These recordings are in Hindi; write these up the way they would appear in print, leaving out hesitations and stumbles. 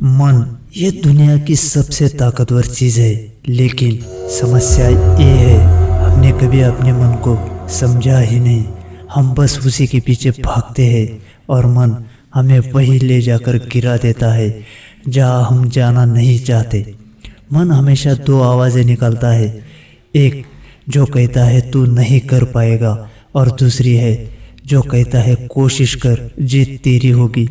मन ये दुनिया की सबसे ताकतवर चीज़ है, लेकिन समस्या ये है हमने कभी अपने मन को समझा ही नहीं। हम बस उसी के पीछे भागते हैं और मन हमें वही ले जाकर गिरा देता है जहाँ हम जाना नहीं चाहते। मन हमेशा दो आवाज़ें निकालता है, एक जो कहता है तू नहीं कर पाएगा और दूसरी है जो कहता है कोशिश कर, जीत तेरी होगी।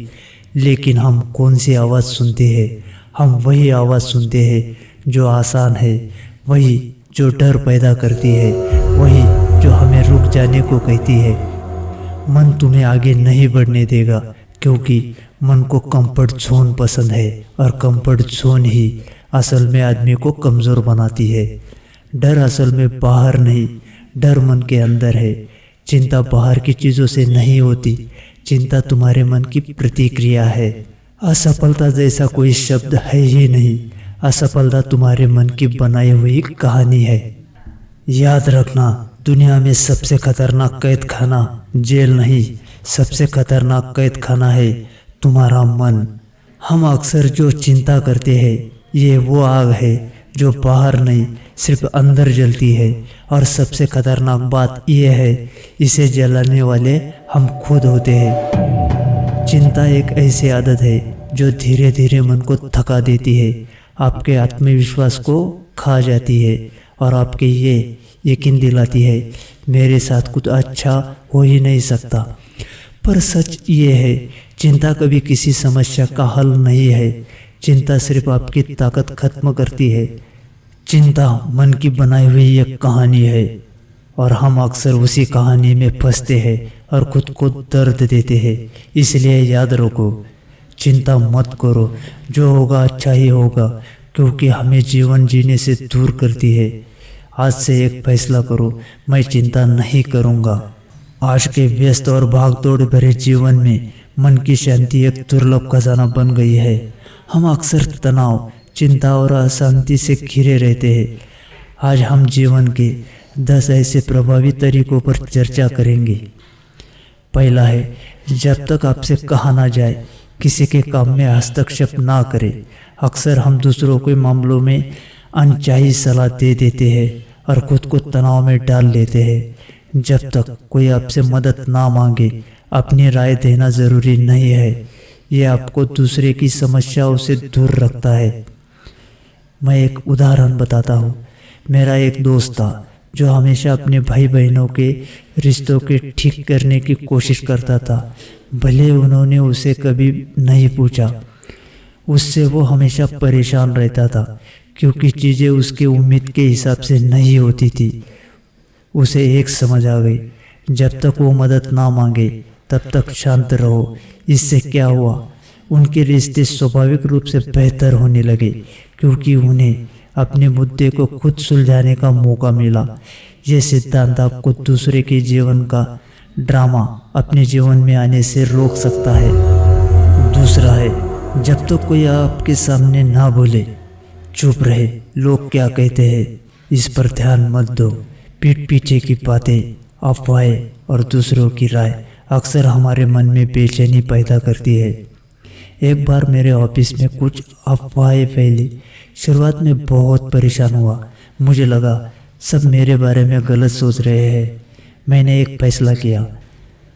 लेकिन हम कौन सी आवाज़ सुनते हैं? हम वही आवाज़ सुनते हैं जो आसान है, वही जो डर पैदा करती है, वही जो हमें रुक जाने को कहती है। मन तुम्हें आगे नहीं बढ़ने देगा क्योंकि मन को कंफर्ट जोन पसंद है और कंफर्ट जोन ही असल में आदमी को कमज़ोर बनाती है। डर असल में बाहर नहीं, डर मन के अंदर है। चिंता बाहर की चीज़ों से नहीं होती, चिंता तुम्हारे मन की प्रतिक्रिया है। असफलता जैसा कोई शब्द है ही नहीं, असफलता तुम्हारे मन की बनाई हुई कहानी है। याद रखना, दुनिया में सबसे खतरनाक कैद खाना जेल नहीं, सबसे खतरनाक कैद खाना है तुम्हारा मन। हम अक्सर जो चिंता करते हैं ये वो आग है जो बाहर नहीं सिर्फ अंदर जलती है, और सबसे खतरनाक बात यह है इसे जलाने वाले हम खुद होते हैं। चिंता एक ऐसी आदत है जो धीरे धीरे मन को थका देती है, आपके आत्मविश्वास को खा जाती है और आपके ये यकीन दिलाती है मेरे साथ कुछ अच्छा हो ही नहीं सकता। पर सच ये है चिंता कभी किसी समस्या का हल नहीं है, चिंता सिर्फ आपकी ताकत खत्म करती है। चिंता मन की बनाई हुई एक कहानी है और हम अक्सर उसी कहानी में फंसते हैं और खुद को दर्द देते हैं। इसलिए याद रखो, चिंता मत करो, जो होगा अच्छा ही होगा, क्योंकि हमें जीवन जीने से दूर करती है। आज से एक फैसला करो, मैं चिंता नहीं करूँगा। आज के व्यस्त और भागदौड़ भरे जीवन में मन की शांति एक दुर्लभ खजाना बन गई है। हम अक्सर तनाव, चिंता और अशांति से घिरे रहते हैं। आज हम जीवन के 10 ऐसे प्रभावी तरीकों पर चर्चा करेंगे। पहला है, जब तक आपसे कहा ना जाए किसी के काम में हस्तक्षेप ना करें। अक्सर हम दूसरों के मामलों में अनचाही सलाह दे देते हैं और खुद को तनाव में डाल लेते हैं। जब तक कोई आपसे मदद ना मांगे अपनी राय देना ज़रूरी नहीं है, ये आपको दूसरे की समस्याओं से दूर रखता है। मैं एक उदाहरण बताता हूँ। मेरा एक दोस्त था जो हमेशा अपने भाई बहनों के रिश्तों के ठीक करने की कोशिश करता था, भले उन्होंने उसे कभी नहीं पूछा। उससे वो हमेशा परेशान रहता था क्योंकि चीज़ें उसके उम्मीद के हिसाब से नहीं होती थी। उसे एक समझ आ गई, जब तक वो मदद ना मांगे तब तक शांत रहो। इससे क्या हुआ, उनके रिश्ते स्वाभाविक रूप से बेहतर होने लगे क्योंकि उन्हें अपने मुद्दे को खुद सुलझाने का मौका मिला। यह सिद्धांत आपको दूसरे के जीवन का ड्रामा अपने जीवन में आने से रोक सकता है। दूसरा है, जब तक कोई आपके सामने ना बोले चुप रहे। लोग क्या कहते हैं इस पर ध्यान मत दो। पीठ पीछे की बातें, अफवाहें और दूसरों की राय अक्सर हमारे मन में बेचैनी पैदा करती है। एक बार मेरे ऑफिस में कुछ अफवाहें फैली। शुरुआत में बहुत परेशान हुआ, मुझे लगा सब मेरे बारे में गलत सोच रहे हैं। मैंने एक फैसला किया,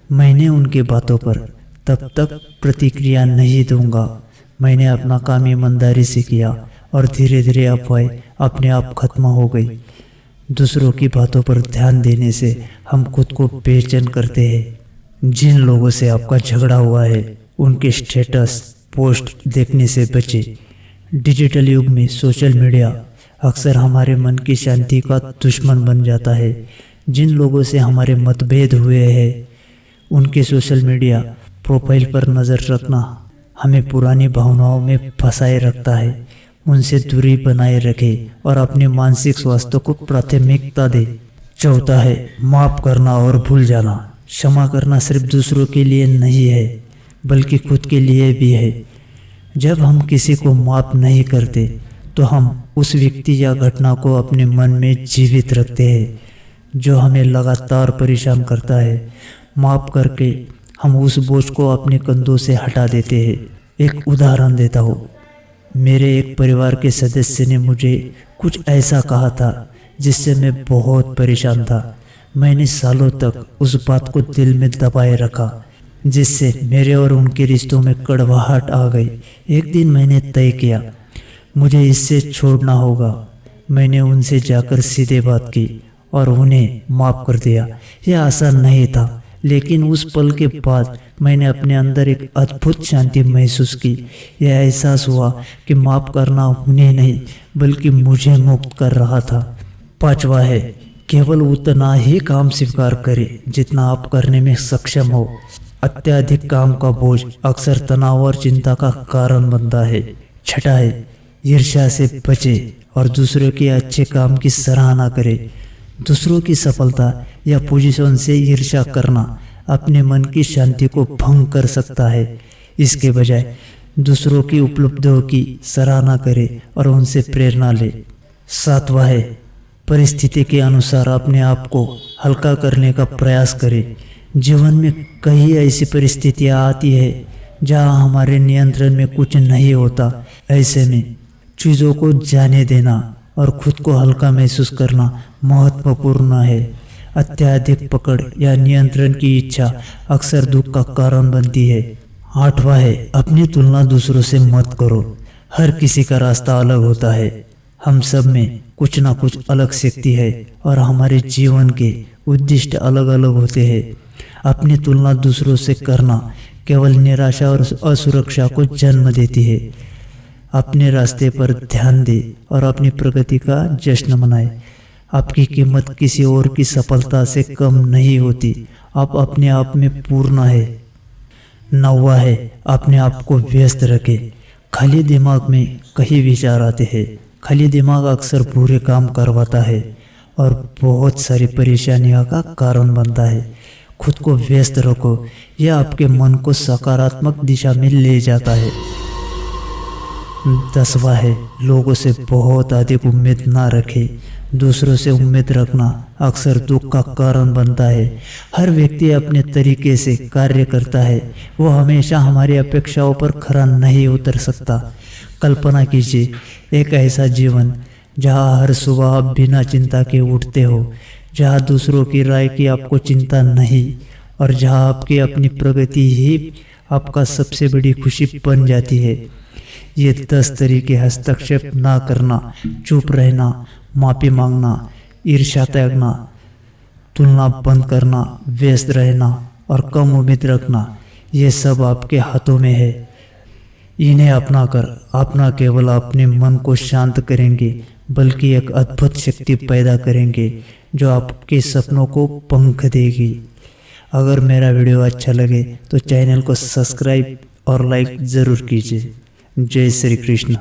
मैंने उनके बातों पर तब तक प्रतिक्रिया नहीं दूंगा। मैंने अपना काम ईमानदारी से किया और धीरे धीरे अफवाहें अपने आप खत्म हो गई। दूसरों की बातों पर ध्यान देने से हम खुद को बेचैन करते हैं। जिन लोगों से आपका झगड़ा हुआ है उनके स्टेटस पोस्ट देखने से बचे। डिजिटल युग में सोशल मीडिया अक्सर हमारे मन की शांति का दुश्मन बन जाता है। जिन लोगों से हमारे मतभेद हुए हैं उनके सोशल मीडिया प्रोफाइल पर नज़र रखना हमें पुरानी भावनाओं में फंसाए रखता है। उनसे दूरी बनाए रखें और अपने मानसिक स्वास्थ्य को प्राथमिकता दें। चौथा है, माफ़ करना और भूल जाना। क्षमा करना सिर्फ दूसरों के लिए नहीं है बल्कि खुद के लिए भी है। जब हम किसी को माफ़ नहीं करते तो हम उस व्यक्ति या घटना को अपने मन में जीवित रखते हैं जो हमें लगातार परेशान करता है। माफ़ करके हम उस बोझ को अपने कंधों से हटा देते हैं। एक उदाहरण देता हूँ, मेरे एक परिवार के सदस्य ने मुझे कुछ ऐसा कहा था जिससे मैं बहुत परेशान था। मैंने सालों तक उस बात को दिल में दबाए रखा, जिससे मेरे और उनके रिश्तों में कड़वाहट आ गई। एक दिन मैंने तय किया, मुझे इससे छोड़ना होगा। मैंने उनसे जाकर सीधे बात की और उन्हें माफ़ कर दिया। यह आसान नहीं था, लेकिन उस पल के बाद मैंने अपने अंदर एक अद्भुत शांति महसूस की। यह एहसास हुआ कि माफ़ करना उन्हें नहीं बल्कि मुझे मुक्त कर रहा था। 5वां है, केवल उतना ही काम स्वीकार करें जितना आप करने में सक्षम हो। अत्यधिक काम का बोझ अक्सर तनाव और चिंता का कारण बनता है। 6 है, ईर्ष्या से बचे और दूसरों के अच्छे काम की सराहना करें। दूसरों की सफलता या पोजीशन से ईर्ष्या करना अपने मन की शांति को भंग कर सकता है। इसके बजाय दूसरों की उपलब्धियों की सराहना करें और उनसे प्रेरणा ले। 7वां है, परिस्थिति के अनुसार अपने आप को हल्का करने का प्रयास करें। जीवन में कई ऐसी परिस्थितियां आती है जहां हमारे नियंत्रण में कुछ नहीं होता। ऐसे में चीज़ों को जाने देना और खुद को हल्का महसूस करना महत्वपूर्ण है। अत्यधिक पकड़ या नियंत्रण की इच्छा अक्सर दुख का कारण बनती है। 8वां है, अपनी तुलना दूसरों से मत करो। हर किसी का रास्ता अलग होता है। हम सब में कुछ ना कुछ अलग शक्ति है और हमारे जीवन के उद्देश्य अलग अलग होते हैं। अपनी तुलना दूसरों से करना केवल निराशा और असुरक्षा को जन्म देती है। अपने रास्ते पर ध्यान दे और अपनी प्रगति का जश्न मनाए। आपकी कीमत किसी और की सफलता से कम नहीं होती। आप अपने आप में पूर्ण है। 9वां है, अपने आप को व्यस्त रखें। खाली दिमाग में कई विचार आते हैं। खाली दिमाग अक्सर बुरे काम करवाता है और बहुत सारी परेशानियों का कारण बनता है। खुद को व्यस्त रखो, यह आपके मन को सकारात्मक दिशा में ले जाता है। 10वां है, लोगों से बहुत अधिक उम्मीद ना रखें। दूसरों से उम्मीद रखना अक्सर दुख का कारण बनता है। हर व्यक्ति अपने तरीके से कार्य करता है। वो हमेशा हमारी अपेक्षाओं पर खरा नहीं उतर सकता। कल्पना कीजिए एक ऐसा जीवन जहां हर सुबह आप बिना चिंता के उठते हो, जहां दूसरों की राय की आपको चिंता नहीं और जहां आपकी अपनी प्रगति ही आपका सबसे बड़ी खुशी बन जाती है। ये 10 तरीके हस्तक्षेप ना करना, चुप रहना, माफ़ी मांगना, ईर्ष्या त्यागना, तुलना बंद करना, व्यस्त रहना और कम उम्मीद रखना, ये सब आपके हाथों में है। इन्हें अपनाकर आप न केवल अपने मन को शांत करेंगे बल्कि एक अद्भुत शक्ति पैदा करेंगे जो आपके सपनों को पंख देगी। अगर मेरा वीडियो अच्छा लगे तो चैनल को सब्सक्राइब और लाइक ज़रूर कीजिए। जय श्री कृष्ण।